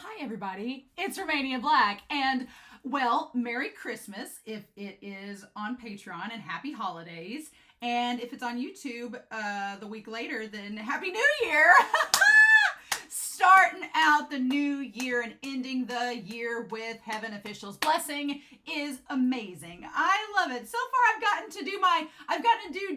hi everybody, it's Romania Black, and well, Merry Christmas if it is on Patreon, and Happy Holidays, and if it's on YouTube the week later, then Happy New Year! Starting out the new year and ending the year with Heaven Official's blessing is amazing. I love it. So far I've gotten to do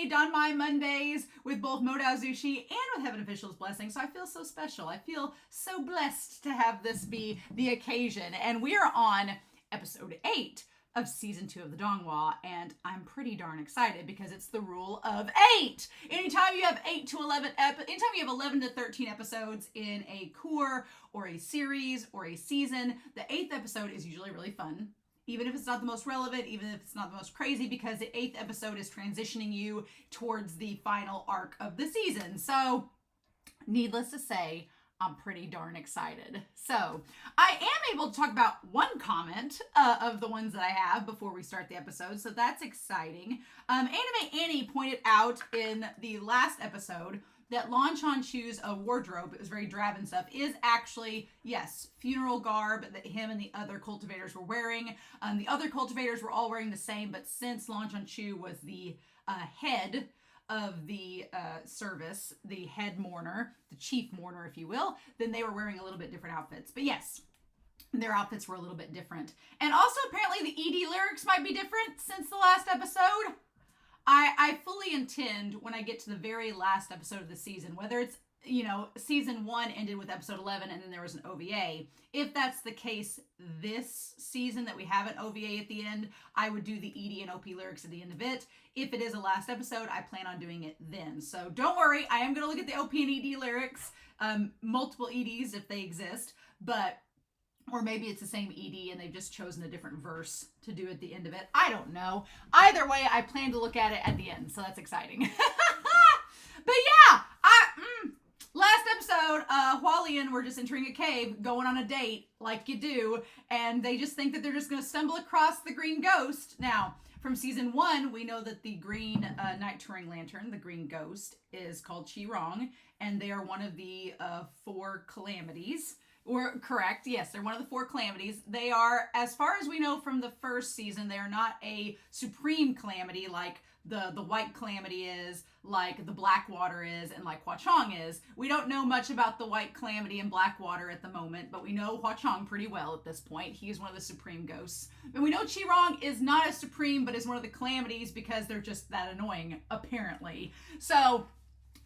Don Mai Mondays with both Modao Zushi and with Heaven Official's blessing. So I feel so special. I feel so blessed to have this be the occasion. And we are on episode 8 of season 2 of the Donghua, and I'm pretty darn excited because it's the rule of 8. Anytime you have 11 to 13 episodes in a cour or a series or a season, the 8th episode is usually really fun. Even if it's not the most relevant, even if it's not the most crazy, because the 8th episode is transitioning you towards the final arc of the season. So, needless to say, I'm pretty darn excited. So, I am able to talk about one comment of the ones that I have before we start the episode, so that's exciting. Anime Annie pointed out in the last episode that Lan Chu's wardrobe, it was very drab and stuff, is actually, yes, funeral garb that him and the other cultivators were wearing. The other cultivators were all wearing the same, but since Lan Chu was the head of the service, the head mourner, the chief mourner, if you will, then they were wearing a little bit different outfits. But yes, their outfits were a little bit different. And also, apparently, the ED lyrics might be different since the last episode. I fully intend, when I get to the very last episode of the season, whether it's, season 1 ended with episode 11 and then there was an OVA. If that's the case this season, that we have an OVA at the end, I would do the ED and OP lyrics at the end of it. If it is a last episode, I plan on doing it then. So don't worry, I am going to look at the OP and ED lyrics, multiple EDs if they exist, or maybe it's the same ED and they've just chosen a different verse to do at the end of it. I don't know. Either way, I plan to look at it at the end, so that's exciting. But yeah, last episode, Hua Lian were just entering a cave, going on a date, like you do, and they just think that they're just going to stumble across the green ghost. Now, from season 1, we know that the green night touring lantern, the green ghost, is called RONG, and they are one of the 4 calamities. Or correct, yes, they're one of the 4 calamities. They are, as far as we know from the first season, they are not a supreme calamity like the white calamity is, like the Blackwater is, and like Hua Cheng is. We don't know much about the white calamity and Blackwater at the moment, but we know Hua Cheng pretty well at this point. He is one of the supreme ghosts. And we know RONG is not a supreme, but is one of the calamities because they're just that annoying, apparently. So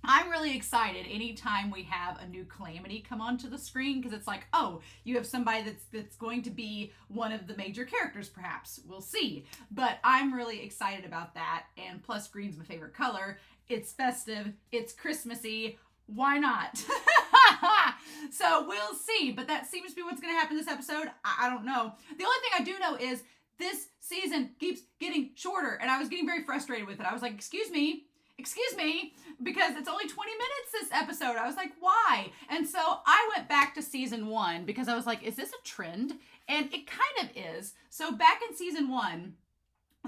I'm really excited anytime we have a new calamity come onto the screen, because it's like, oh, you have somebody that's going to be one of the major characters, perhaps. We'll see. But I'm really excited about that, and plus green's my favorite color. It's festive, it's Christmassy, why not? So we'll see, but that seems to be what's going to happen this episode. I don't know. The only thing I do know is this season keeps getting shorter, and I was getting very frustrated with it. I was like, excuse me, because it's only 20 minutes this episode. I was like, why? And so I went back to season 1 because I was like, is this a trend? And it kind of is. So back in season 1,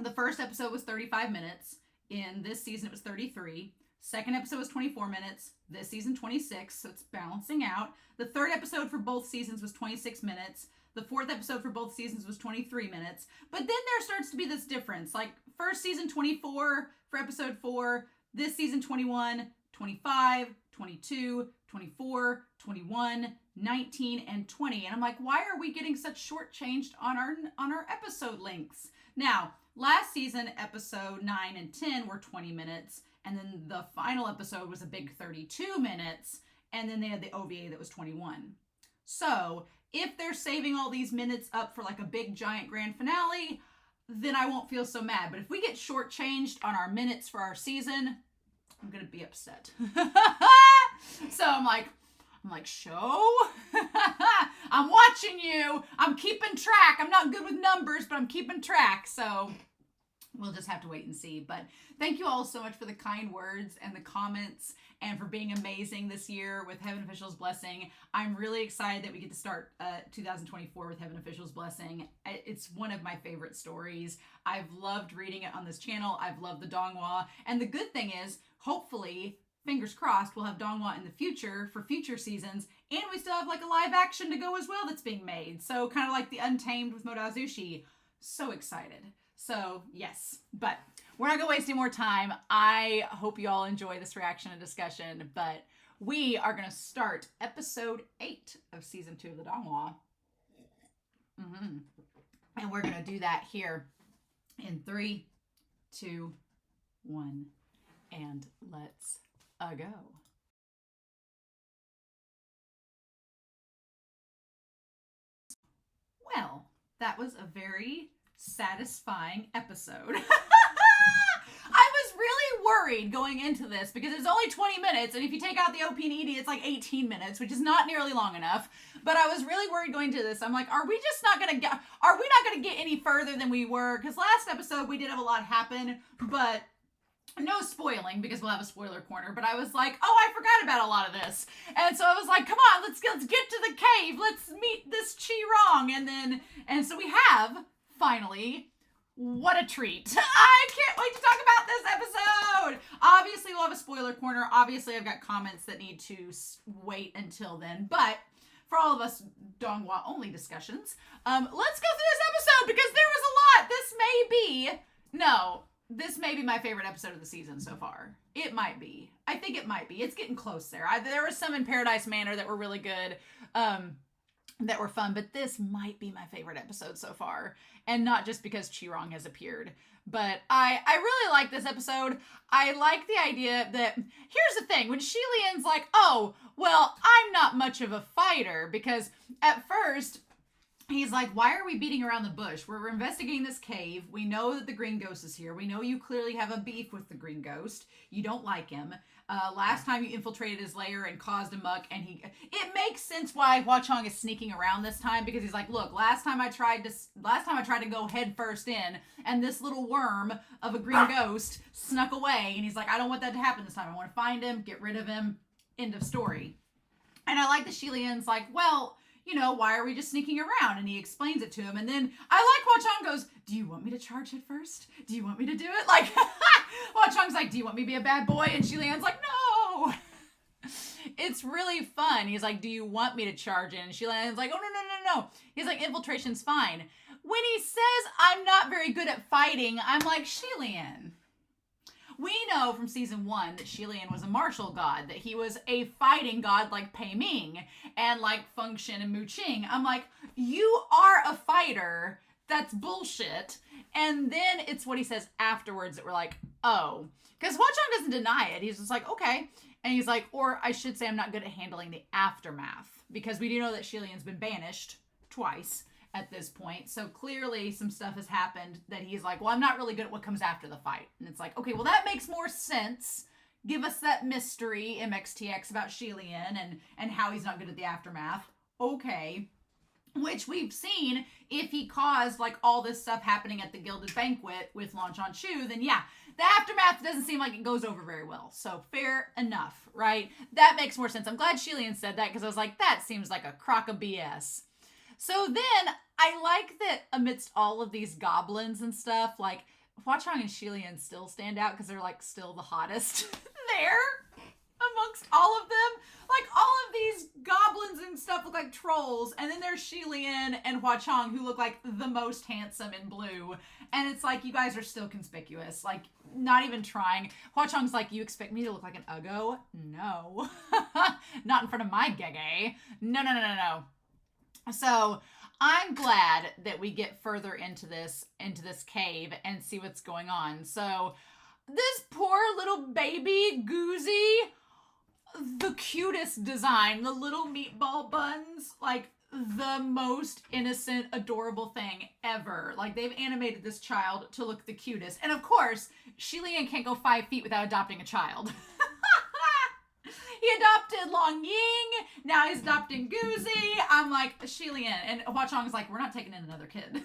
the first episode was 35 minutes. In this season, it was 33. Second episode was 24 minutes. This season, 26. So it's balancing out. The third episode for both seasons was 26 minutes. The fourth episode for both seasons was 23 minutes. But then there starts to be this difference. Like first season, 24 for episode 4. This season, 21, 25, 22, 24, 21, 19, and 20. And I'm like, why are we getting such shortchanged on our episode lengths? Now, last season, episode 9 and 10 were 20 minutes. And then the final episode was a big 32 minutes. And then they had the OVA that was 21. So if they're saving all these minutes up for like a big giant grand finale, then I won't feel so mad. But if we get shortchanged on our minutes for our season, I'm going to be upset. So I'm like, show? I'm watching you. I'm keeping track. I'm not good with numbers, but I'm keeping track. So we'll just have to wait and see. But thank you all so much for the kind words and the comments and for being amazing this year with Heaven Official's blessing. I'm really excited that we get to start 2024 with Heaven Official's blessing. It's one of my favorite stories. I've loved reading it on this channel. I've loved the Donghua. And the good thing is, hopefully, fingers crossed, we'll have Donghua in the future for future seasons, And we still have like a live action to go as well that's being made. So kind of like the Untamed with Modazushi. So excited. So yes, but we're not going to waste any more time. I hope you all enjoy this reaction and discussion, but we are going to start episode 8 of season 2 of the Donghua. And we're going to do that here in 3, 2, 1, and let's go. Well, that was a very satisfying episode. I was really worried going into this because it's only 20 minutes, and if you take out the OP and ED, it's like 18 minutes, which is not nearly long enough. But I was really worried going into this. I'm like, are we not gonna get any further than we were? Because last episode we did have a lot happen, but no spoiling because we'll have a spoiler corner. But I was like, oh, I forgot about a lot of this, and so I was like, come on, let's get to the cave. Let's meet this Chi-Rong, and so we have finally. What a treat. I can't wait to talk about this episode. Obviously, we'll have a spoiler corner. Obviously, I've got comments that need to wait until then. But for all of us Donghua only discussions, let's go through this episode because there was a lot. This may be my favorite episode of the season so far. It might be. I think it might be. It's getting close there. There was some in Paradise Manor that were really good. That were fun, but this might be my favorite episode so far. And not just because Chi-Rong has appeared. But I really like this episode. I like the idea that, here's the thing, when Xilian's like, oh, well, I'm not much of a fighter, because at first, he's like, why are we beating around the bush? We're investigating this cave. We know that the green ghost is here. We know you clearly have a beef with the green ghost. You don't like him. Last time you infiltrated his lair and caused a muck, and it makes sense why Hua Cheng is sneaking around this time, because he's like, look, last time I tried to go head first in, and this little worm of a green ghost snuck away, and he's like, I don't want that to happen this time. I want to find him, get rid of him, end of story. And I like that Xilian's like, well, you know, why are we just sneaking around? And he explains it to him. And then I like Hua Cheng goes, do you want me to charge it first? Do you want me to do it? Like, Hua Cheng's like, do you want me to be a bad boy? And Xilian's like, no. It's really fun. He's like, do you want me to charge in? And Xilian's like, oh, no. He's like, infiltration's fine. When he says, I'm not very good at fighting, I'm like, Xilian. We know from season 1 that Xilian was a martial god, that he was a fighting god like Pei Ming and like Feng Xin and Mu Qing. I'm like, you are a fighter. That's bullshit. And then it's what he says afterwards that we're like, oh. Because Hua Cheng doesn't deny it. He's just like, okay. And he's like, or I should say I'm not good at handling the aftermath. Because we do know that Xilian's been banished twice at this point. So clearly some stuff has happened that he's like, well, I'm not really good at what comes after the fight. And it's like, okay, well, that makes more sense. Give us that mystery, MXTX, about Xilian and how he's not good at the aftermath. Okay. Which we've seen, if he caused like all this stuff happening at the Gilded Banquet with Lan Chu, then yeah, the aftermath doesn't seem like it goes over very well. So fair enough, right? That makes more sense. I'm glad Xilian said that because I was like, that seems like a crock of BS. So then I like that amidst all of these goblins and stuff, like Hua Cheng and Xilian still stand out because they're like still the hottest there amongst all of them. Like all of these goblins and stuff look like trolls. And then there's Xilian and Hua Cheng who look like the most handsome in blue. And it's like, you guys are still conspicuous. Like not even trying. Hua Cheng's like, you expect me to look like an Uggo? No. Not in front of my Gege. No. So I'm glad that we get further into this cave and see what's going on. So this poor little baby Goozy, the cutest design, the little meatball buns, like the most innocent, adorable thing ever. Like they've animated this child to look the cutest. And of course, Xilian can't go 5 feet without adopting a child. He adopted Long Ying. Now he's adopting Goozy. I'm like, Xilian. And Hua Cheng's like, we're not taking in another kid.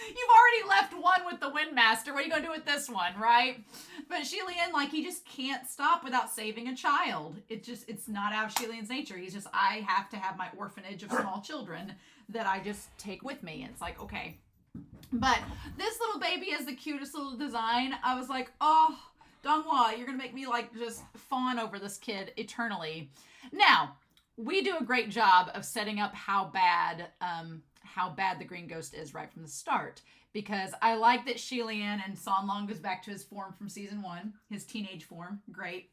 You've already left one with the Windmaster. What are you going to do with this one, right? But Xilian, like, he just can't stop without saving a child. It's not out of Xilian's nature. He's just, I have to have my orphanage of small children that I just take with me. And it's like, okay. But this little baby has the cutest little design. I was like, oh, Donghua, you're going to make me, like, just fawn over this kid eternally. Now, we do a great job of setting up how bad the green ghost is right from the start. Because I like that Shilian and San Long goes back to his form from season 1, his teenage form. Great.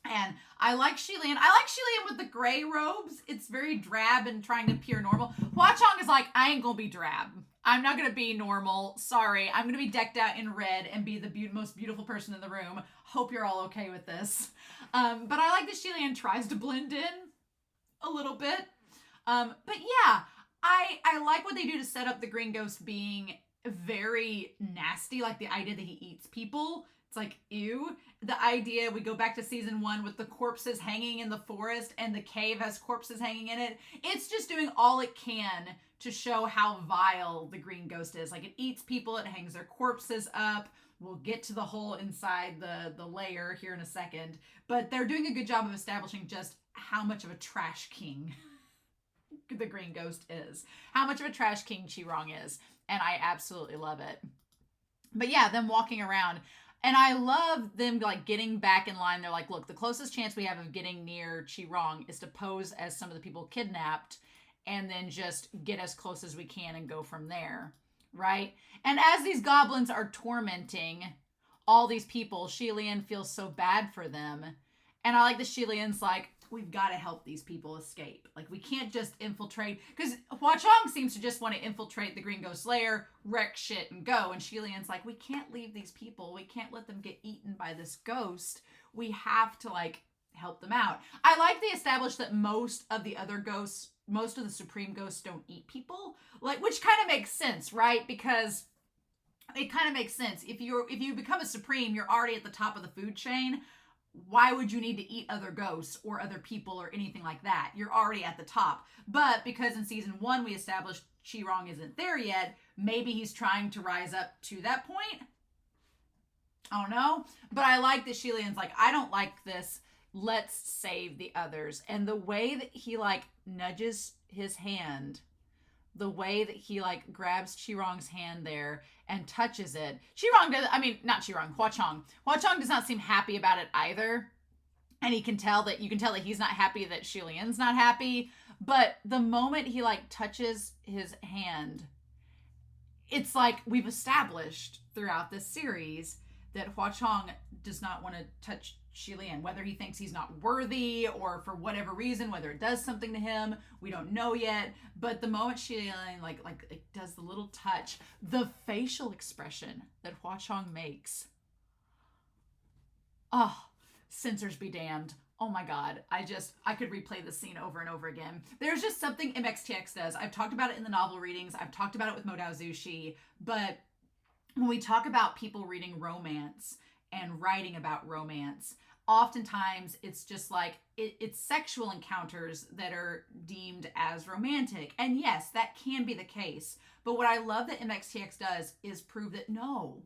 And I like Shilian. I like Shilian with the gray robes. It's very drab and trying to appear normal. Hua Cheng is like, I ain't gonna be drab. I'm not gonna be normal. Sorry. I'm gonna be decked out in red and be the most beautiful person in the room. Hope you're all okay with this. But I like that Shilian tries to blend in a little bit. But yeah, I like what they do to set up the green ghost being very nasty. Like the idea that he eats people. It's like, ew. The idea, we go back to season 1 with the corpses hanging in the forest and the cave has corpses hanging in it. It's just doing all it can to show how vile the green ghost is. Like, it eats people, it hangs their corpses up. We'll get to the hole inside the layer here in a second. But they're doing a good job of establishing just how much of a trash king the green ghost is. How much of a trash king Chi-Rong is. And I absolutely love it. But yeah, them walking around. And I love them like getting back in line. They're like, look, the closest chance we have of getting near Chi-Rong is to pose as some of the people kidnapped and then just get as close as we can and go from there, right? And as these goblins are tormenting all these people, Shilian feels so bad for them. And I like the Shilian's like, we've got to help these people escape. Like, we can't just infiltrate, because Hua Cheng seems to just want to infiltrate the Green Ghost lair, wreck shit, and go. And Shilian's like, we can't leave these people. We can't let them get eaten by this ghost. We have to, like, help them out. I like they established that most of the other ghosts, most of the Supreme Ghosts don't eat people. Like, which kind of makes sense, right? Because it kind of makes sense. If you become a Supreme, you're already at the top of the food chain. Why would you need to eat other ghosts or other people or anything like that? You're already at the top. But because in season 1 we established Chi-Rong isn't there yet, maybe he's trying to rise up to that point. I don't know. But I like that Shilian's like, I don't like this. Let's save the others. And the way that he like nudges his hand, the way that he like grabs Chi-Rong's hand there and touches it. Chi-Rong does, I mean, not Chi-Rong, Hua Cheng. Hua Cheng does not seem happy about it either. And you can tell that he's not happy that Shilian's not happy. But the moment he like touches his hand, it's like we've established throughout this series that Hua Cheng does not want to touch Shilian, whether he thinks he's not worthy or for whatever reason, whether it does something to him, we don't know yet. But the moment Shilian like it does the little touch, the facial expression that Hua Cheng makes, oh, censors be damned. Oh my God, I could replay this scene over and over again. There's just something MXTX does. I've talked about it in the novel readings. I've talked about it with Modao Zushi, but when we talk about people reading romance and writing about romance, oftentimes it's just like it's sexual encounters that are deemed as romantic. And yes, that can be the case. But what I love that MXTX does is prove that no,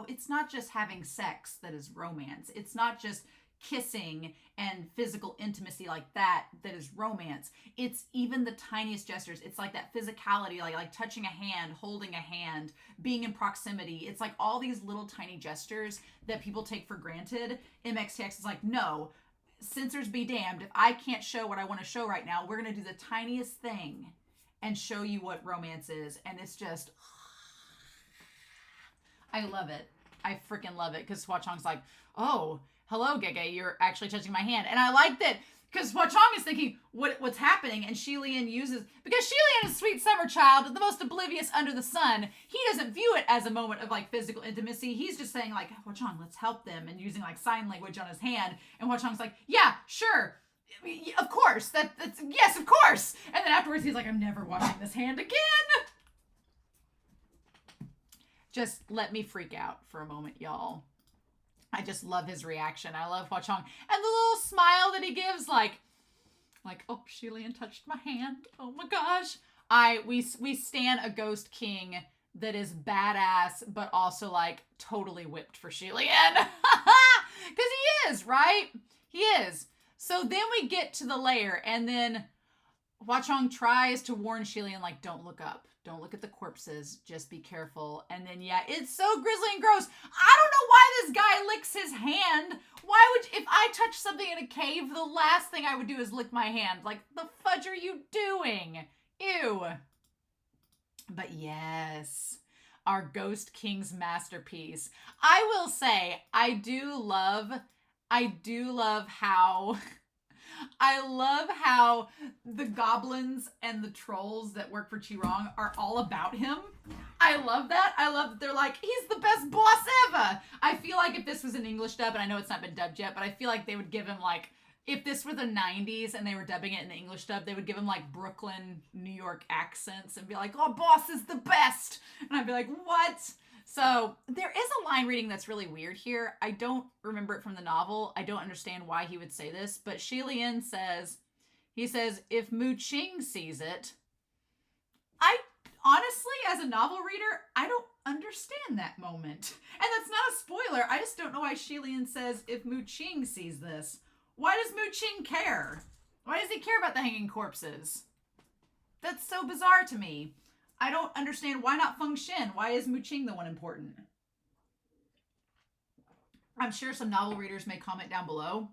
it's not just having sex that is romance. It's not just kissing and physical intimacy like that is romance. It's even the tiniest gestures. It's like that physicality, like touching a hand, holding a hand, being in proximity. It's like all these little tiny gestures that people take for granted. MXTX is like, no, censors be damned. If I can't show what I want to show right now, we're going to do the tiniest thing and show you what romance is. And it's just, I love it. I freaking love it. Because Hua Cheng's like, oh, hello, Gege, you're actually touching my hand. And I like that because Hua Cheng is thinking what's happening, and Shilian uses, because Shilian is a sweet summer child, the most oblivious under the sun. He doesn't view it as a moment of like physical intimacy. He's just saying like, Hua Cheng, let's help them, and using like sign language on his hand. And Hua Cheng's like, yeah, sure. Of course. That's yes, of course. And then afterwards he's like, I'm never washing this hand again. Just let me freak out for a moment, y'all. I just love his reaction. I love Hua Cheng. And the little smile that he gives, like, oh, Shilian touched my hand. Oh my gosh. We stan a ghost king that is badass, but also like totally whipped for Shilian. Because he is, right? He is. So then we get to the lair, and then Hua Cheng tries to warn Shilian, like, don't look up. Don't look at the corpses. Just be careful. And then, yeah, it's so grisly and gross. I don't know why this guy licks his hand. Why would, if I touch something in a cave, the last thing I would do is lick my hand. Like, the fudge are you doing? Ew. But yes, our Ghost King's masterpiece. I will say, I do love how I love how the goblins and the trolls that work for Chi-Rong are all about him. I love that. I love that they're like, he's the best boss ever. I feel like if this was an English dub, and I know it's not been dubbed yet, but I feel like they would give him like, if this were the 90s and they were dubbing it in the English dub, they would give him like Brooklyn, New York accents and be like, oh, boss is the best. And I'd be like, what? So there is a line reading that's really weird here. I don't remember it from the novel. I don't understand why he would say this, but Shilian says, he says, if Mu Qing sees it, I honestly, as a novel reader, I don't understand that moment. And that's not a spoiler. I just don't know why Shilian says, if Mu Qing sees this. Why does Mu Qing care? Why does he care about the hanging corpses? That's so bizarre to me. I don't understand. Why not Feng Xin? Why is Mu Qing the one important? I'm sure some novel readers may comment down below,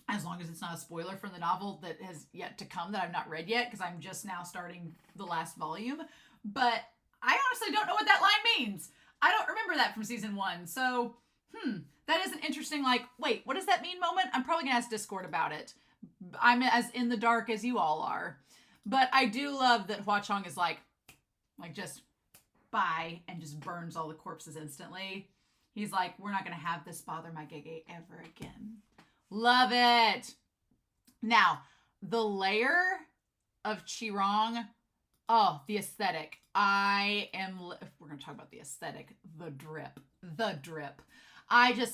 as long as it's not a spoiler from the novel that has yet to come that I've not read yet, because I'm just now starting the last volume. But I honestly don't know what that line means. I don't remember that from season 1. So, that is an interesting, like, wait, what does that mean moment? I'm probably going to ask Discord about it. I'm as in the dark as you all are. But I do love that Hua Cheng is like just bye, and just burns all the corpses instantly. He's like, we're not going to have this bother my Gege ever again. Love it. Now, the layer of Chi-Rong, oh, the aesthetic. We're going to talk about the aesthetic, the drip.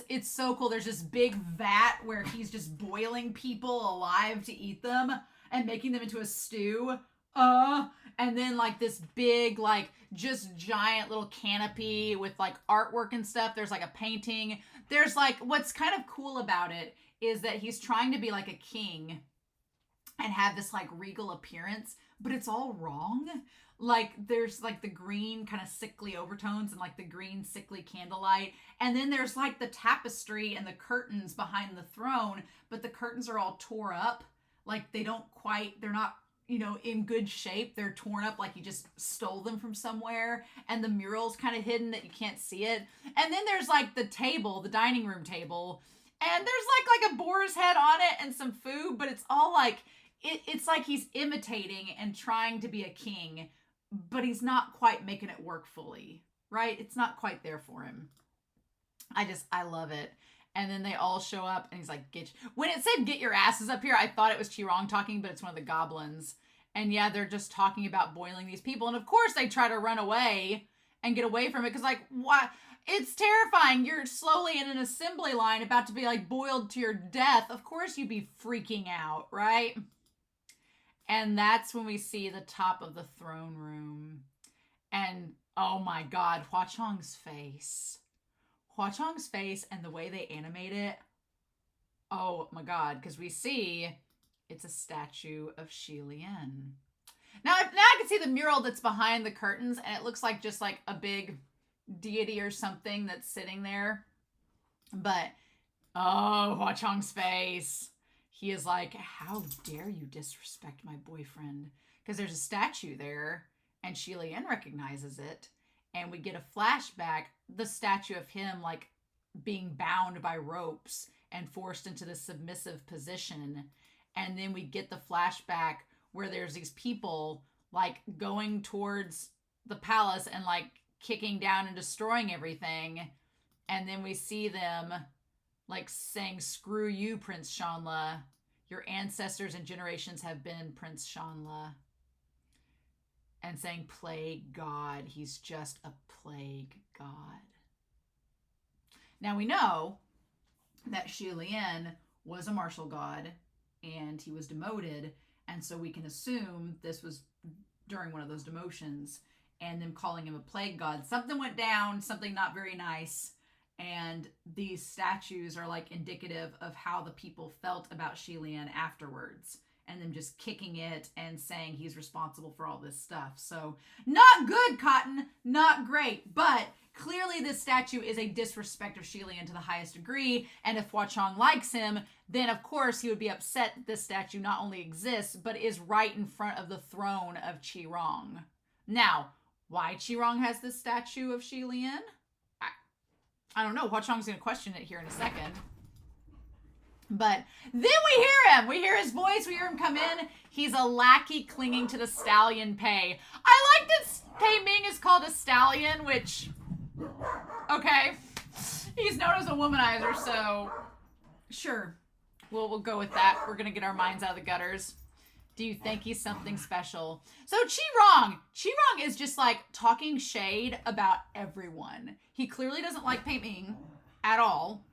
It's so cool. There's this big vat where he's just boiling people alive to eat them and making them into a stew. And then like this big, like just giant little canopy with like artwork and stuff. There's like a painting. There's like, what's kind of cool about it is that he's trying to be like a king and have this like regal appearance, but it's all wrong. Like there's like the green kind of sickly overtones and like the green sickly candlelight. And then there's like the tapestry and the curtains behind the throne, but the curtains are all tore up. Like they're not, in good shape. They're torn up like you just stole them from somewhere. And the mural's kind of hidden that you can't see it. And then there's like the table, the dining room table. And there's like a boar's head on it and some food, but it's all like, it's like he's imitating and trying to be a king, but he's not quite making it work fully, right? It's not quite there for him. I love it. And then they all show up and he's like, when it said get your asses up here, I thought it was Chi-Rong talking, but it's one of the goblins. And yeah, they're just talking about boiling these people. And of course they try to run away and get away from it. Cause like, what? It's terrifying. You're slowly in an assembly line about to be like boiled to your death. Of course you'd be freaking out, right? And that's when we see the top of the throne room. And oh my God, Hua Cheng's face. Hua Cheng's face and the way they animate it. Oh my God, because we see it's a statue of Shilian. Now I can see the mural that's behind the curtains, and it looks like just like a big deity or something that's sitting there. But, oh, Hua Cheng's face. He is like, how dare you disrespect my boyfriend? Because there's a statue there, and Shilian recognizes it. And we get a flashback, the statue of him like being bound by ropes and forced into this submissive position. And then we get the flashback where there's these people like going towards the palace and like kicking down and destroying everything. And then we see them like saying, screw you, Prince Shanla. Your ancestors and generations have been Prince Shanla. And saying, plague God. He's just a plague God. Now we know that Shilian was a martial god and he was demoted. And so we can assume this was during one of those demotions and them calling him a plague god. Something went down, something not very nice. And these statues are like indicative of how the people felt about Shilian afterwards. and them just kicking it and saying he's responsible for all this stuff. So not good, Cotton, not great, but clearly this statue is a disrespect of Shi Lian to the highest degree, and if Hua Cheng likes him, then of course he would be upset that this statue not only exists, but is right in front of the throne of Qi Rong. Now, why Qi Rong has this statue of Shi Lian? I don't know. Hua Cheng's going to question it here in a second. But then we hear him. We hear his voice. We hear him come in. He's a lackey clinging to the stallion Pei. I like that Pei Ming is called a stallion, which, okay. He's known as a womanizer, so sure. We'll go with that. We're going to get our minds out of the gutters. Do you think he's something special? So Qi Rong is just like talking shade about everyone. He clearly doesn't like Pei Ming at all.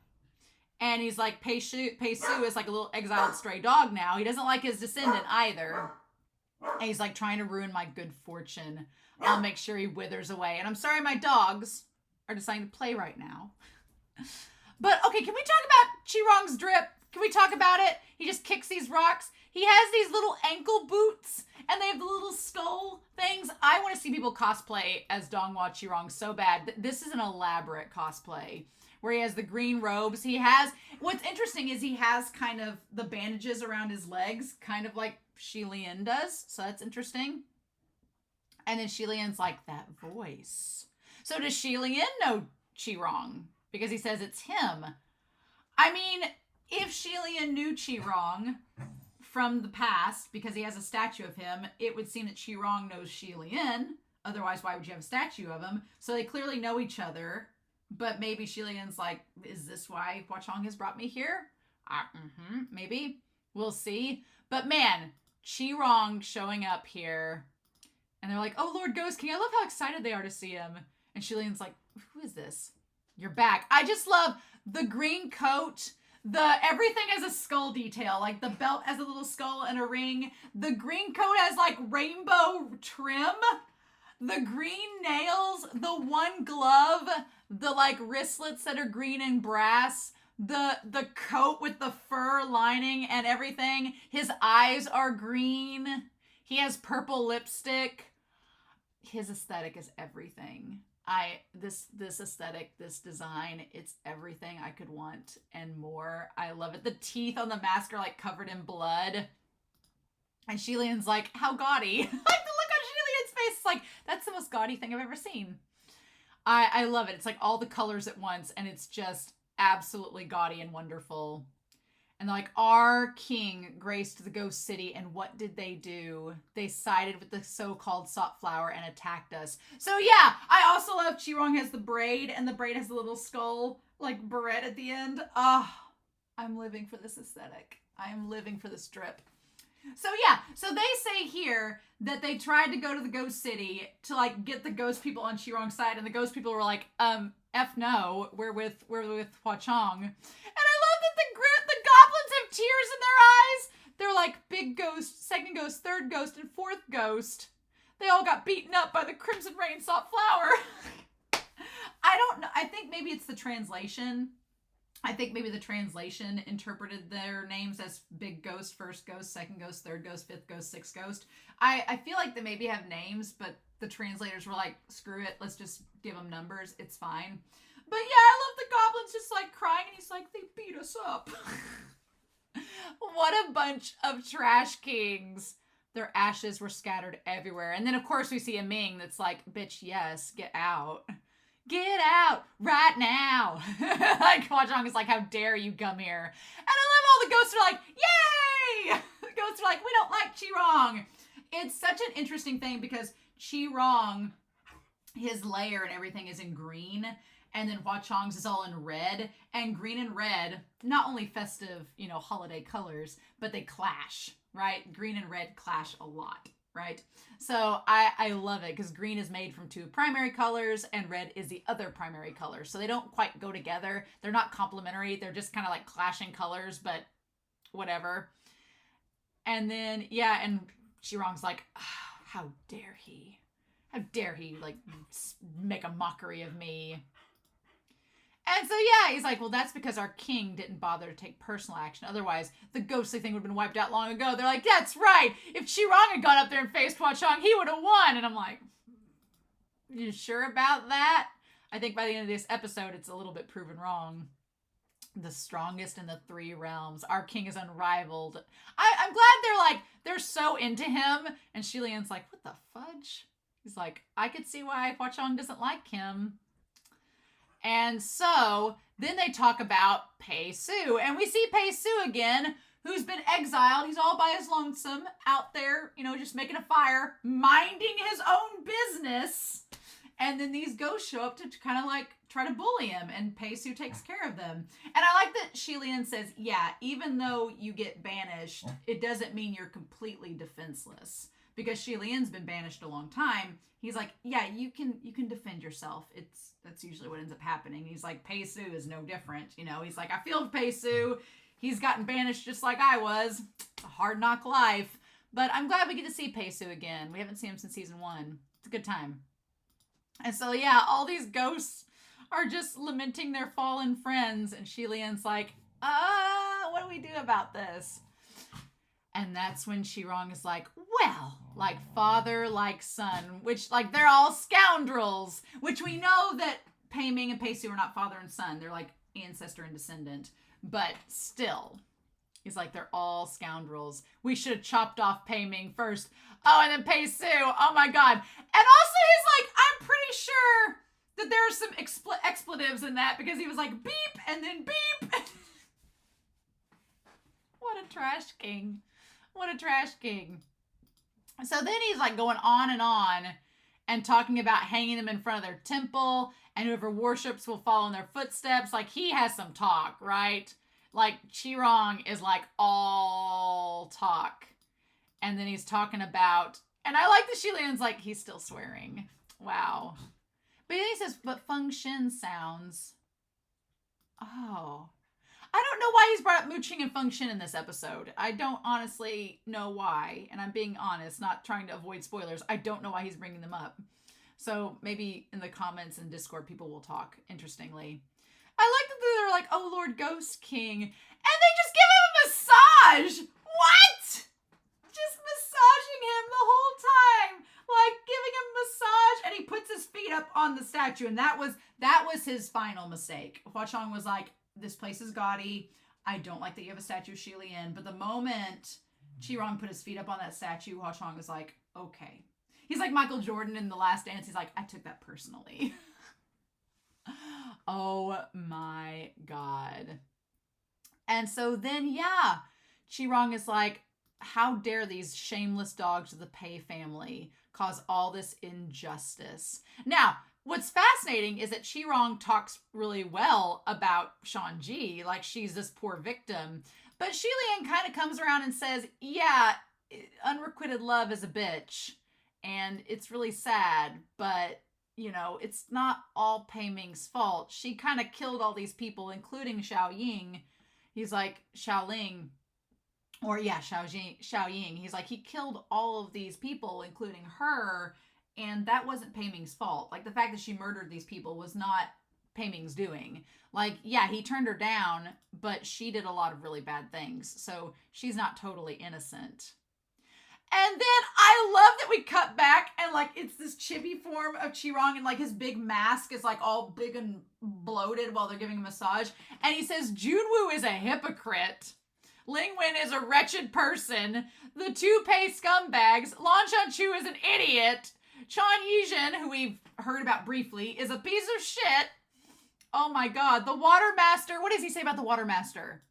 And he's like, Pei Su is like a little exiled stray dog now. He doesn't like his descendant either. And he's like trying to ruin my good fortune. I'll make sure he withers away. And I'm sorry my dogs are deciding to play right now. But okay, can we talk about Qi Rong's drip? Can we talk about it? He just kicks these rocks. He has these little ankle boots, and they have the little skull things. I want to see people cosplay as Donghua Qi Rong so bad. This is an elaborate cosplay where he has the green robes. He has, what's interesting is he has kind of the bandages around his legs, kind of like Shi Lian does. So that's interesting. And then Shi Lian's like, that voice. So does Shi Lian know Qi Rong? Because he says it's him. I mean, if Shi Lian knew Qi Rong from the past, because he has a statue of him, it would seem that Qi Rong knows Shi Lian. Otherwise, why would you have a statue of him? So they clearly know each other. But maybe Shi Lian's like, is this why Hua Cheng has brought me here? Maybe. We'll see. But man, Qi Rong showing up here. And they're like, oh, Lord Ghost King. I love how excited they are to see him. And Shi Lian's like, who is this? You're back. I just love the green coat. Everything has a skull detail. Like the belt has a little skull and a ring. The green coat has like rainbow trim. The green nails. The one glove. The like wristlets that are green and brass. The coat with the fur lining and everything. His eyes are green. He has purple lipstick. His aesthetic is everything. This aesthetic, this design, it's everything I could want and more. I love it. The teeth on the mask are like covered in blood. And Shi Lian's like, how gaudy. Like the look on Shi Lian's face, like, that's the most gaudy thing I've ever seen. I love it. It's like all the colors at once, and it's just absolutely gaudy and wonderful. And they're like, our king graced the ghost city, and what did they do? They sided with the so-called salt flower and attacked us. So yeah, I also love Qi Rong has the braid, and the braid has the little skull, like, barrette at the end. Ah, oh, I'm living for this aesthetic. I am living for this drip. So yeah, so they say here that they tried to go to the ghost city to, like, get the ghost people on Qi Rong's side, and the ghost people were like, F no, we're with Hua Cheng. And I love that the goblins have tears in their eyes. They're like big ghost, second ghost, third ghost, and fourth ghost. They all got beaten up by the Crimson Rain Salt Flower. I don't know. I think maybe it's the translation. I think maybe the translation interpreted their names as big ghost, first ghost, second ghost, third ghost, fifth ghost, sixth ghost. I feel like they maybe have names, but the translators were like, screw it, let's just give them numbers. It's fine. But yeah, I love the goblins just like crying, and he's like, they beat us up. What a bunch of trash kings. Their ashes were scattered everywhere. And then of course we see a Ming that's like, bitch, yes, get out. Get out right now. Like Hua Cheng is like, how dare you come here? And I love all the ghosts are like, yay! The ghosts are like, we don't like Qi Rong. It's such an interesting thing because Qi Rong, his layer and everything is in green. And then Hua Cheng's is all in red. And green and red, not only festive, holiday colors, but they clash, right? Green and red clash a lot, right? So I love it because green is made from two primary colors and red is the other primary color. So they don't quite go together. They're not complementary. They're just kind of like clashing colors, but whatever. And then, yeah, and Qi Rong's like, oh, how dare he? How dare he, like, make a mockery of me? And so, yeah, he's like, well, that's because our king didn't bother to take personal action. Otherwise, the ghostly thing would have been wiped out long ago. They're like, that's right. If Chi-Rong had gone up there and faced Hua Cheng, he would have won. And I'm like, you sure about that? I think by the end of this episode, it's a little bit proven wrong. The strongest in the 3 realms. Our king is unrivaled. I'm glad they're so into him. And Shilian's like, what the fudge? He's like, I could see why Hua Cheng doesn't like him. And so then they talk about Pei Su. And we see Pei Su again, who's been exiled. He's all by his lonesome out there, just making a fire, minding his own business. And then these ghosts show up to kind of like try to bully him. And Pei Su takes care of them. And I like that Shilian says, yeah, even though you get banished, it doesn't mean you're completely defenseless. Because Shilian's been banished a long time. He's like, yeah, you can defend yourself. That's usually what ends up happening. He's like, Pei Su is no different. He's like, I feel Pei Su. He's gotten banished just like I was. It's a hard knock life. But I'm glad we get to see Pei Su again. We haven't seen him since season 1. It's a good time. And so, yeah, all these ghosts are just lamenting their fallen friends. And Shilian's like, what do we do about this? And that's when Chi-Rong is like, well, like father, like son, which like they're all scoundrels, which we know that Pei Ming and Pei Su are not father and son. They're like ancestor and descendant, but still, he's like, they're all scoundrels. We should have chopped off Pei Ming first. Oh, and then Pei Su. Oh my God. And also he's like, I'm pretty sure that there are some expletives in that because he was like beep and then beep. What a trash king. What a trash king. So then he's like going on and talking about hanging them in front of their temple and whoever worships will follow in their footsteps. Like he has some talk, right? Like Chi-Rong is like all talk. And then he's talking about, and I like the Shilian's like, he's still swearing. Wow. But then he says, but Feng Shen sounds. Oh. I don't know why he's brought up Mu-Ching and Feng Shen in this episode. I don't honestly know why. And I'm being honest, not trying to avoid spoilers. I don't know why he's bringing them up. So maybe in the comments and Discord, people will talk interestingly. I like that they're like, oh, Lord Ghost King. And they just give him a massage. What? Just massaging him the whole time. Like giving him a massage. And he puts his feet up on the statue. And that was his final mistake. Hua Cheng was like, this place is gaudy. I don't like that you have a statue of Shilian. But the moment Chi-Rong put his feet up on that statue, Hua Cheng was like, okay. He's like Michael Jordan in The Last Dance. He's like, I took that personally. Oh my God. And so then, yeah, Chi-Rong is like, how dare these shameless dogs of the Pei family cause all this injustice? Now, what's fascinating is that Chi-Rong talks really well about Shan-Ji, like she's this poor victim. But Shilian kind of comes around and says, yeah, unrequited love is a bitch. And it's really sad, but, it's not all Pei Ming's fault. She kind of killed all these people, including Xiao Ying. He's like, Xiao Ying. He's like, he killed all of these people, including her. And that wasn't Pei Ming's fault. Like, the fact that she murdered these people was not Pei Ming's doing. Like, yeah, he turned her down, but she did a lot of really bad things. So she's not totally innocent. And then I love that we cut back and, like, it's this chibi form of Chi-Rong and, like, his big mask is, like, all big and bloated while they're giving a massage. And he says, Junwoo is a hypocrite. Ling Wen is a wretched person. The two Pei scumbags. Lan Shanchu is an idiot. Chan Yizhen, who we've heard about briefly, is a piece of shit. Oh my God. The Water Master. What does he say about the Water Master?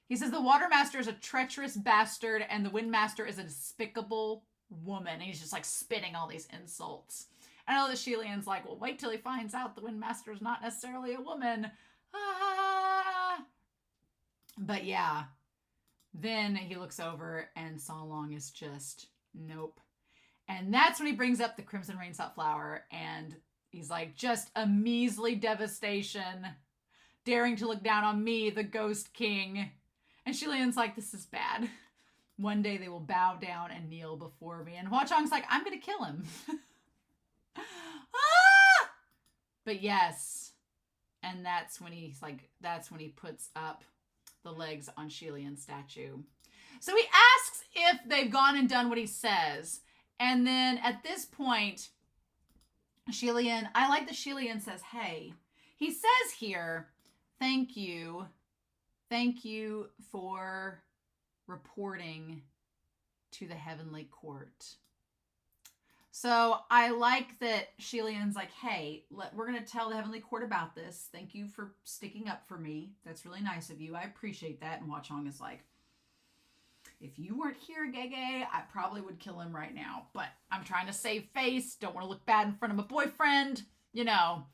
He says the Water Master is a treacherous bastard and the Wind Master is a despicable woman. And he's just like spitting all these insults. I know that Shilian's like, well, wait till he finds out the Wind Master is not necessarily a woman. Ah. But yeah. Then he looks over and San Long is just, nope. And that's when he brings up the Crimson Rain Salt Flower and he's like, just a measly devastation, daring to look down on me, the Ghost King. And Shilian's like, this is bad. One day they will bow down and kneel before me. And Hua Cheng's like, I'm going to kill him. Ah! But yes. And that's when he puts up the legs on Shelian's statue. So he asks if they've gone and done what he says. And then at this point, Shelian, I like that Shelian says, hey, he says here, thank you for reporting to the heavenly court. So I like that Shelian's like, hey, we're going to tell the heavenly court about this. Thank you for sticking up for me. That's really nice of you. I appreciate that. And Hua Cheng is like, if you weren't here, Gege, I probably would kill him right now. But I'm trying to save face. Don't want to look bad in front of my boyfriend, you know.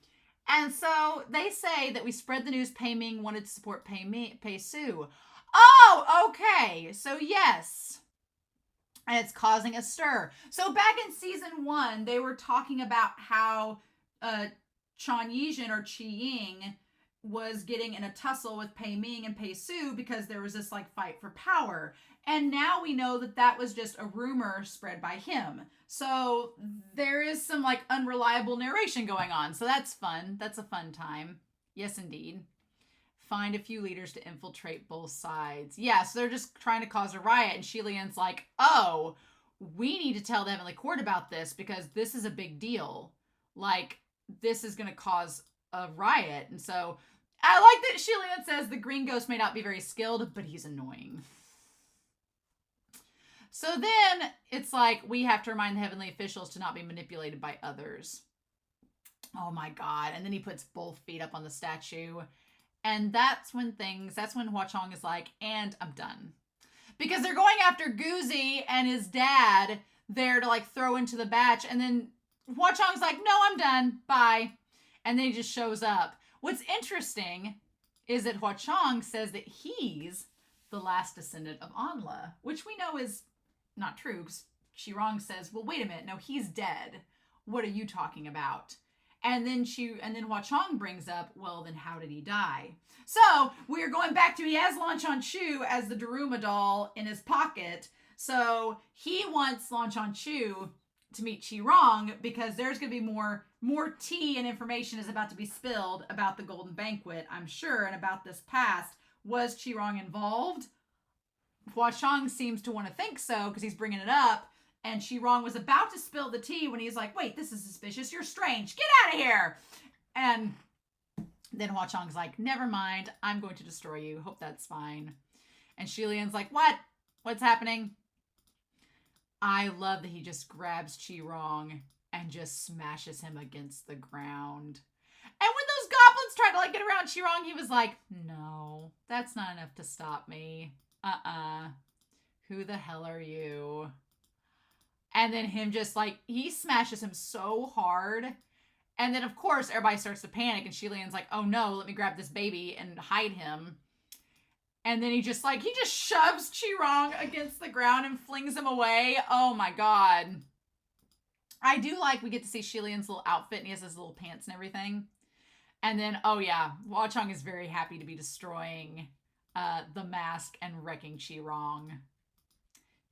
And so they say that we spread the news Pei Ming wanted to support Pei Su. Oh, okay. So yes. And it's causing a stir. So back in season 1, they were talking about how Chan Yijin or Qi Ying was getting in a tussle with Pei Ming and Pei Su because there was this like fight for power. And now we know that that was just a rumor spread by him. So there is some like unreliable narration going on. So that's fun. That's a fun time. Yes, indeed. Find a few leaders to infiltrate both sides. Yeah, so they're just trying to cause a riot. And Shelian's like, oh, we need to tell the heavenly court about this because this is a big deal. Like, this is going to cause a riot. And so I like that Shelian says the green ghost may not be very skilled, but he's annoying. So then it's like we have to remind the heavenly officials to not be manipulated by others. Oh my God. And then he puts both feet up on the statue. And that's when Hua Cheng is like, and I'm done. Because they're going after Guzi and his dad there to like throw into the batch. And then Hua Cheng's like, no, I'm done. Bye. And then he just shows up. What's interesting is that Hua Cheng says that he's the last descendant of Anla, which we know is not true because Shirong says, well, wait a minute. No, he's dead. What are you talking about? And then Hua Cheng brings up, well, then how did he die? So we're going back to he has Lan Chu as the Daruma doll in his pocket. So he wants Lan Chu to meet Shirong because there's going to be more tea and information is about to be spilled about the Golden Banquet, I'm sure, and about this past. Was Shirong involved? Hua Cheng seems to want to think so because he's bringing it up. And Shirong was about to spill the tea when he's like, wait, this is suspicious. You're strange. Get out of here. And then Hua Cheng's like, never mind. I'm going to destroy you. Hope that's fine. And Shelian's like, what? What's happening? I love that he just grabs Shirong and just smashes him against the ground. And when those goblins tried to like get around Shirong, he was like, no, that's not enough to stop me. Who the hell are you? And then him just like, he smashes him so hard. And then, of course, everybody starts to panic. And Shelian's like, oh no, let me grab this baby and hide him. And then he just shoves Shirong against the ground and flings him away. Oh my God. I do like we get to see Shelian's little outfit and he has his little pants and everything. And then, oh yeah, Hua Cheng is very happy to be destroying the mask and wrecking Shirong.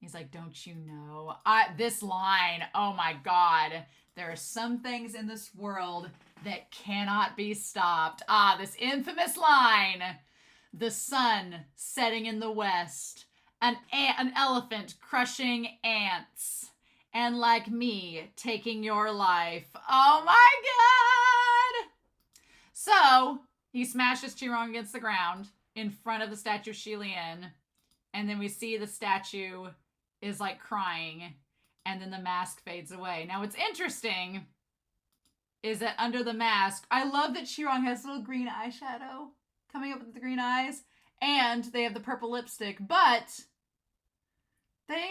He's like, don't you know? This line, oh my God. There are some things in this world that cannot be stopped. This infamous line. The sun setting in the west. An elephant crushing ants. And like me, taking your life. Oh my God! So, he smashes Shirong against the ground in front of the statue of Shelian. And then we see the statue is like crying, and then the mask fades away. Now what's interesting is that under the mask, I love that Shirong has little green eyeshadow coming up with the green eyes, and they have the purple lipstick, but they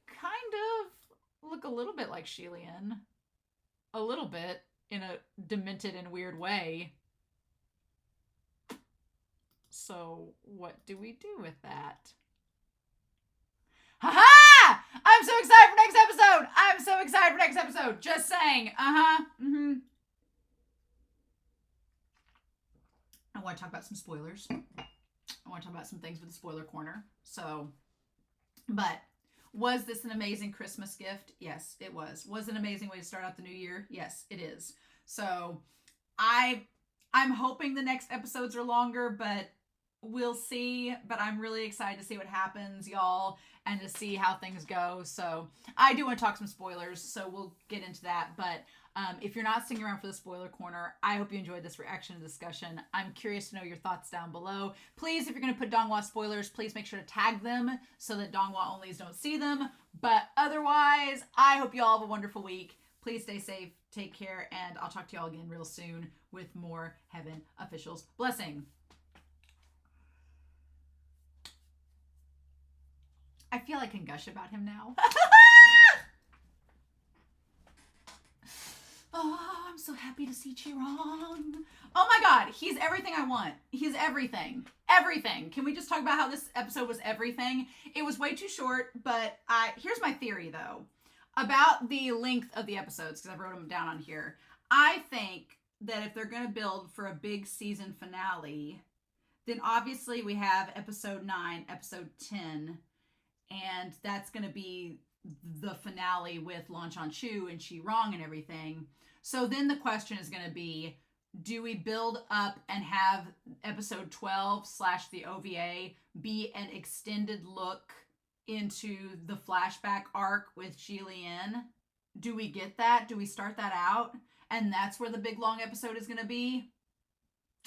kind of look a little bit like Shelian. A little bit, in a demented and weird way. So what do we do with that? Ha-ha! I'm so excited for next episode! I'm so excited for next episode! Just saying. I want to talk about some spoilers. I want to talk about some things with the spoiler corner. So, but was this an amazing Christmas gift? Yes, it was. Was it an amazing way to start out the new year? Yes, it is. So, I I'm hoping the next episodes are longer, but we'll see. But I'm really excited to see what happens, y'all, and to see how things go. So I do want to talk some spoilers, so we'll get into that. But if you're not sticking around for the spoiler corner, I hope you enjoyed this reaction and discussion. I'm curious to know your thoughts down below. Please, if you're going to put Donghua spoilers, please make sure to tag them so that Donghua onlys don't see them. But otherwise, I hope you all have a wonderful week. Please stay safe, take care, and I'll talk to y'all again real soon with more Heaven Officials Blessing. I feel I can gush about him now. Oh, I'm so happy to see Chi-Rong. Oh my God, he's everything I want. He's everything. Everything. Can we just talk about how this episode was everything? It was way too short, but here's my theory though. About the length of the episodes, because I wrote them down on here. I think that if they're going to build for a big season finale, then obviously we have episode 9, episode 10, and that's going to be the finale with Lan Chanchu and Chi-Rong and everything. So then the question is going to be, do we build up and have episode 12 / the OVA be an extended look into the flashback arc with Xi-Lian? Do we get that? Do we start that out? And that's where the big long episode is going to be?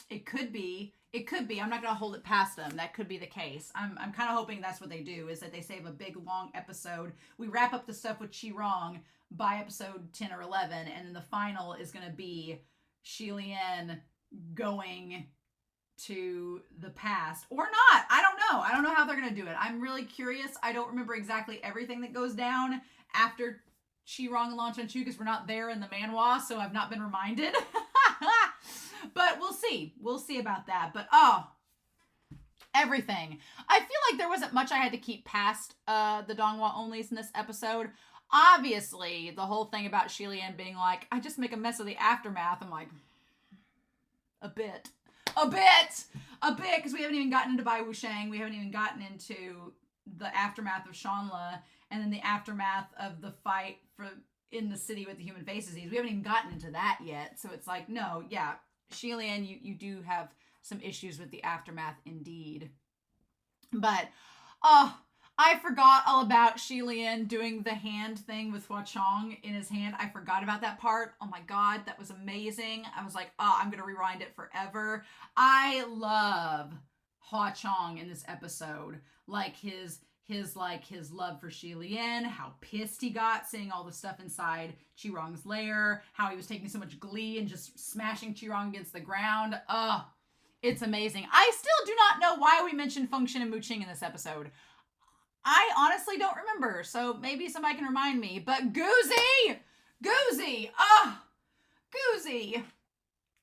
It could be. It could be. I'm not going to hold it past them. That could be the case. I'm kind of hoping that's what they do, is that they save a big long episode. We wrap up the stuff with Chi-Rong by episode 10 or 11, and then the final is going to be Xi-Lian going to the past or not. I don't know. I don't know how they're going to do it. I'm really curious. I don't remember exactly everything that goes down after Chi-Rong and Lan Chanchu because we're not there in the manhwa, so I've not been reminded. But we'll see. We'll see about that. But everything. I feel like there wasn't much I had to keep past the Donghua onlys in this episode. Obviously, the whole thing about Xi-Lian being like, I just make a mess of the aftermath. I'm like, a bit, because we haven't even gotten into Bai Wusheng. We haven't even gotten into the aftermath of Shanla, and then the aftermath of the fight in the city with the human face disease. We haven't even gotten into that yet. So it's like, no, yeah, Xi-Lian, you do have some issues with the aftermath indeed. But, I forgot all about Xi-Lian doing the hand thing with Hua Cheng in his hand. I forgot about that part. Oh my God, that was amazing. I was like, I'm going to rewind it forever. I love Hua Cheng in this episode. Like his love for Xi-Lian, how pissed he got seeing all the stuff inside Chi-Rong's lair, how he was taking so much glee and just smashing Chi-Rong against the ground. It's amazing. I still do not know why we mentioned Feng Xin and Mu Qing in this episode. I honestly don't remember, so maybe somebody can remind me. But Goozy! Goozy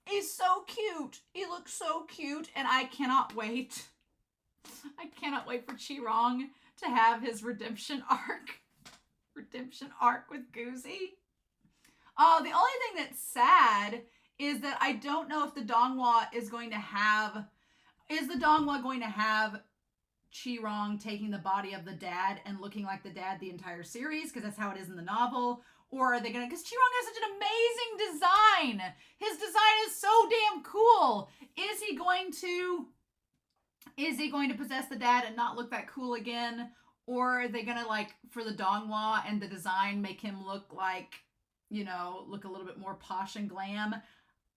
is so cute. He looks so cute, and I cannot wait. I cannot wait for Chi-Rong to have his redemption arc. Redemption arc with Goozy. Oh, the only thing that's sad is that I don't know if the Donghua is going to have... Is the Donghua going to have Chi-Rong taking the body of the dad and looking like the dad the entire series, because that's how it is in the novel? Or are they gonna, because Chi-Rong has such an amazing design. His design is so damn cool. Is he going to possess the dad and not look that cool again? Or are they gonna, like, for the Donghua and the design, make him look like, you know, look a little bit more posh and glam?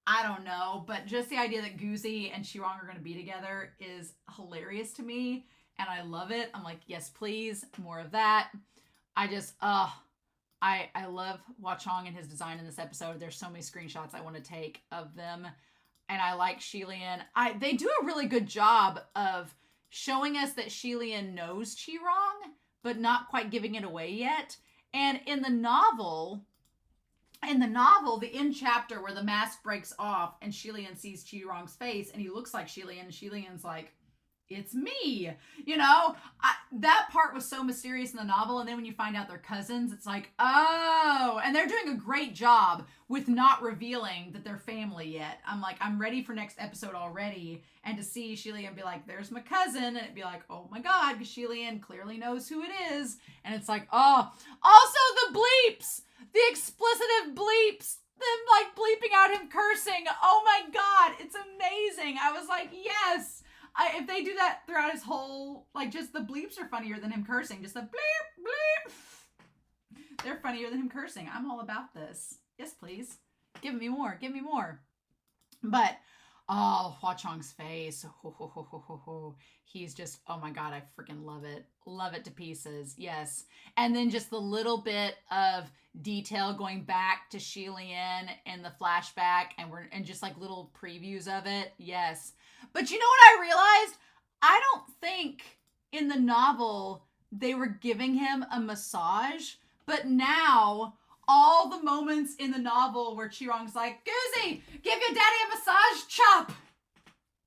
I don't know, but just the idea that Goozy and Chi-Rong are going to be together is hilarious to me, and I love it. I'm like, yes, please, more of that. I just, I love Hua Cheng and his design in this episode. There's so many screenshots I want to take of them, and I like Xi-Lian. They do a really good job of showing us that Xi-Lian knows Chi-Rong, but not quite giving it away yet. And in the novel, the end chapter where the mask breaks off and Xi-Lian sees Chi-Rong's face and he looks like Xi-Lian, and Xi-Lian's like, it's me, you know? That part was so mysterious in the novel, and then when you find out they're cousins, it's like, oh, and they're doing a great job with not revealing that they're family yet. I'm like, I'm ready for next episode already, and to see Xi-Lian be like, there's my cousin, and it'd be like, oh my God, because Xi-Lian clearly knows who it is, and it's like, oh, also the bleeps! The explicitive bleeps like bleeping out him cursing. Oh my God, it's amazing. I was like, yes. If they do that throughout his whole, like, just the bleeps are funnier than him cursing. Just the bleep, bleep. They're funnier than him cursing. I'm all about this. Yes, please. Give me more. Give me more. But, oh, Hua Cheng's face. He's just, oh my God, I freaking love it. Love it to pieces. Yes. And then just the little bit of detail going back to Shilian and the flashback and just like little previews of it. Yes. But you know what I realized? I don't think in the novel they were giving him a massage, but now all the moments in the novel where Qirong's like, Goozy, give your daddy a massage chop.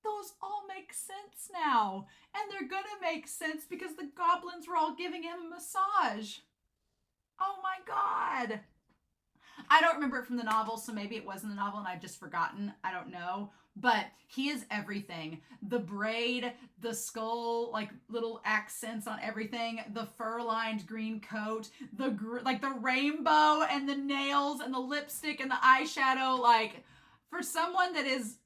Those all make sense now. And they're gonna make sense because the goblins were all giving him a massage. Oh my God. I don't remember it from the novel, so maybe it was in the novel and I've just forgotten. I don't know. But he is everything. The braid, the skull, like little accents on everything, the fur-lined green coat, like the rainbow and the nails and the lipstick and the eyeshadow. Like, for someone that is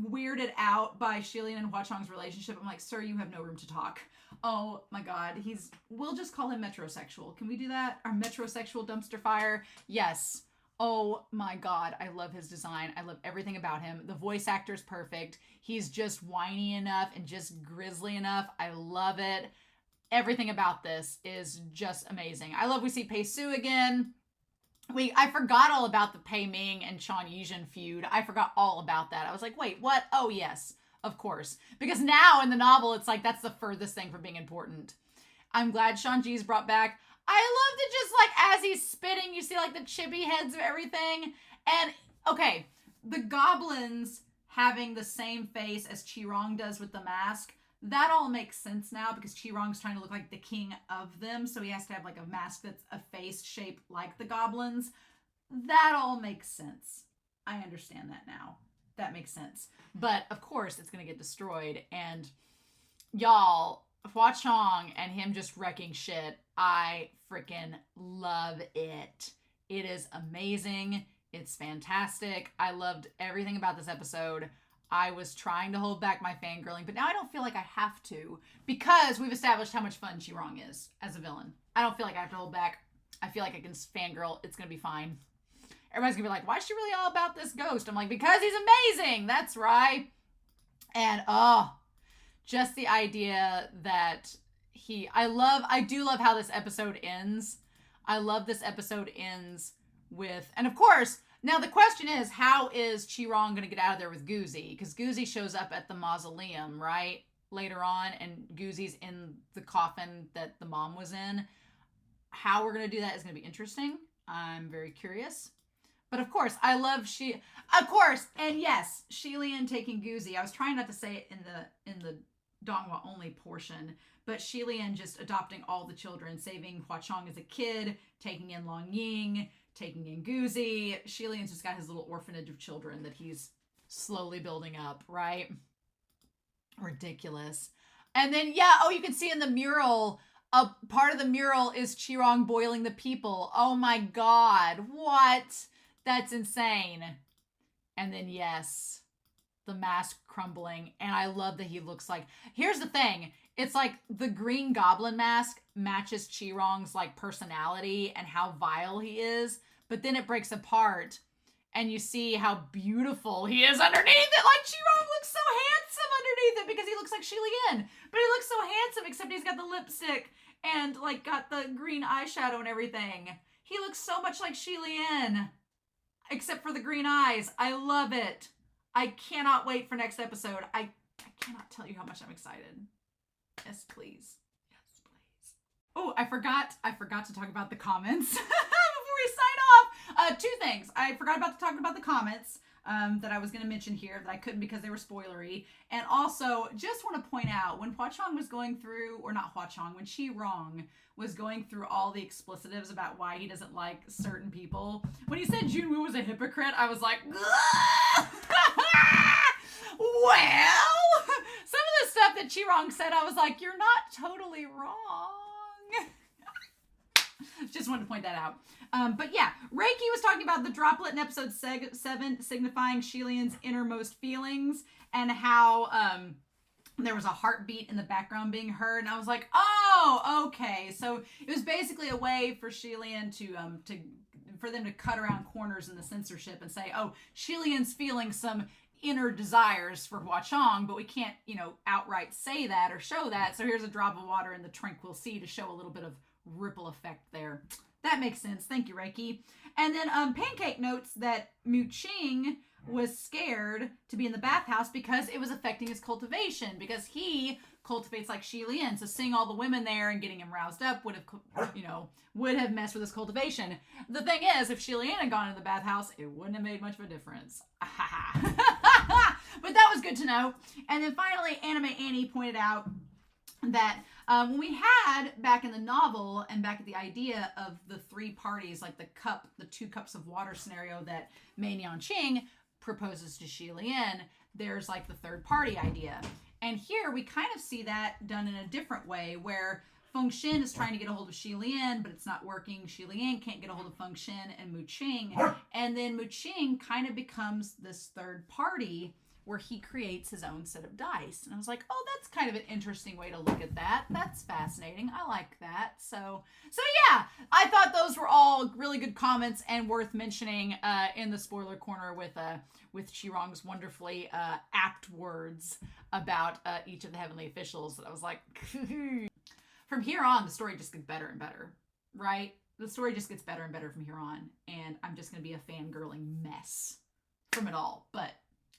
weirded out by Shilian and Hua Cheng's relationship, I'm like, sir, you have no room to talk. Oh my God, we'll just call him metrosexual. Can we do that? Our metrosexual dumpster fire? Yes. Oh my God, I love his design. I love everything about him. The voice actor's perfect. He's just whiny enough and just grisly enough. I love it. Everything about this is just amazing. I love we see Pei Su again. I forgot all about the Pei Ming and Chan Yizhen feud. I forgot all about that. I was like, wait, what? Oh, yes, of course. Because now in the novel, it's like that's the furthest thing from being important. I'm glad Shanji's brought back. I loved it just like as he's spitting, you see like the chibi heads of everything. And okay, the goblins having the same face as Qirong does with the mask, that all makes sense now because Qirong's trying to look like the king of them. So he has to have like a mask that's a face shaped like the goblins. That all makes sense. I understand that now. That makes sense. But of course it's going to get destroyed. And y'all, Hua Cheng and him just wrecking shit. I freaking love it. It is amazing. It's fantastic. I loved everything about this episode. I was trying to hold back my fangirling, but now I don't feel like I have to because we've established how much fun Qirong is as a villain. I don't feel like I have to hold back. I feel like I can fangirl. It's going to be fine. Everybody's going to be like, why is she really all about this ghost? I'm like, because he's amazing. That's right. And, just the idea that I do love how this episode ends. I love this episode ends with, and of course, now the question is, how is Qirong going to get out of there with Goozy? Because Goozy shows up at the mausoleum, right? Later on, and Goozy's in the coffin that the mom was in. How we're going to do that is going to be interesting. I'm very curious. But of course, I love and yes, Shilian taking Goozy. I was trying not to say it in the Donghua only portion, but Shilian just adopting all the children, saving Hua Cheng as a kid, taking in Long Ying, taking in Goozy. Shilian's just got his little orphanage of children that he's slowly building up, right? Ridiculous. And then, you can see in the mural, a part of the mural is Qirong boiling the people. Oh my God, what? That's insane. And then, yes, the mask crumbling. And I love that he looks like, here's the thing. It's like the Green Goblin mask matches Qirong's like personality and how vile he is. But then it breaks apart and you see how beautiful he is underneath it. Like Qirong looks so handsome underneath it because he looks like Shilian. But he looks so handsome except he's got the lipstick and like got the green eyeshadow and everything. He looks so much like Shilian except for the green eyes. I love it. I cannot wait for next episode. I cannot tell you how much I'm excited. Yes, please. Yes, please. Oh, I forgot to talk about the comments before we sign off. Two things. I forgot to talk about the comments that I was going to mention here that I couldn't because they were spoilery. And also, just want to point out, when Hua Cheng was going through, or not Hua Cheng, when Qirong was going through all the explicitives about why he doesn't like certain people, when he said Junwoo was a hypocrite, I was like, well, some of the stuff that Qirong said, I was like, you're not totally wrong. Just wanted to point that out. But yeah, Reiki was talking about the droplet in episode 7 signifying Shilian's innermost feelings, and how there was a heartbeat in the background being heard, and I was like, oh, okay. So it was basically a way for Shilian to for them to cut around corners in the censorship and say, oh, Shilian's feeling some inner desires for Hua Cheng, but we can't, outright say that or show that. So here's a drop of water in the tranquil sea to show a little bit of ripple effect there. That makes sense. Thank you, Reiki. And then Pancake notes that Mu Ching was scared to be in the bathhouse because it was affecting his cultivation, because he cultivates like Shilian. So seeing all the women there and getting him roused up would have messed with his cultivation. The thing is, if Shilian had gone into the bathhouse, it wouldn't have made much of a difference. But that was good to know. And then finally, Anime Annie pointed out that when we had back in the novel and back at the idea of the 3 parties, like the 2 cups of water scenario that Mei Nianqing proposes to Shilian, there's like the 3rd party idea. And here we kind of see that done in a different way, where Feng Xin is trying to get a hold of Shilian, but it's not working. Shilian can't get a hold of Feng Xin and Mu Ching. And then Mu Ching kind of becomes this 3rd party where he creates his own set of dice. And I was like, oh, that's kind of an interesting way to look at that. That's fascinating. I like that. So yeah, I thought those were all really good comments and worth mentioning in the spoiler corner with Qirong's wonderfully apt words about each of the heavenly officials. That I was like, from here on, the story just gets better and better, right? The story just gets better and better from here on. And I'm just going to be a fangirling mess from it all. But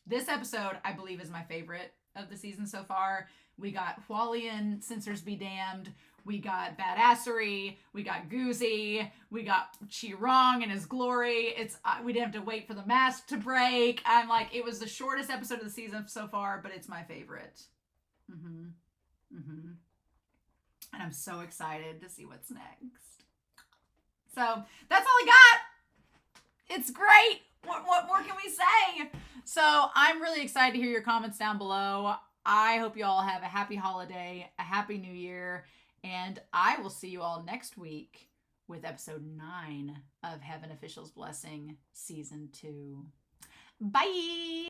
this episode, I believe, is my favorite of the season so far. We got Hualien, Censors Be Damned. We got Badassery. We got Goozy. We got Qirong in his glory. We didn't have to wait for the mask to break. I'm like, it was the shortest episode of the season so far, but it's my favorite. And I'm so excited to see what's next. So that's all I got. It's great. What more can we say? So I'm really excited to hear your comments down below. I hope you all have a happy holiday, a happy new year, and I will see you all next week with episode 9 of Heaven Official's Blessing Season 2. Bye!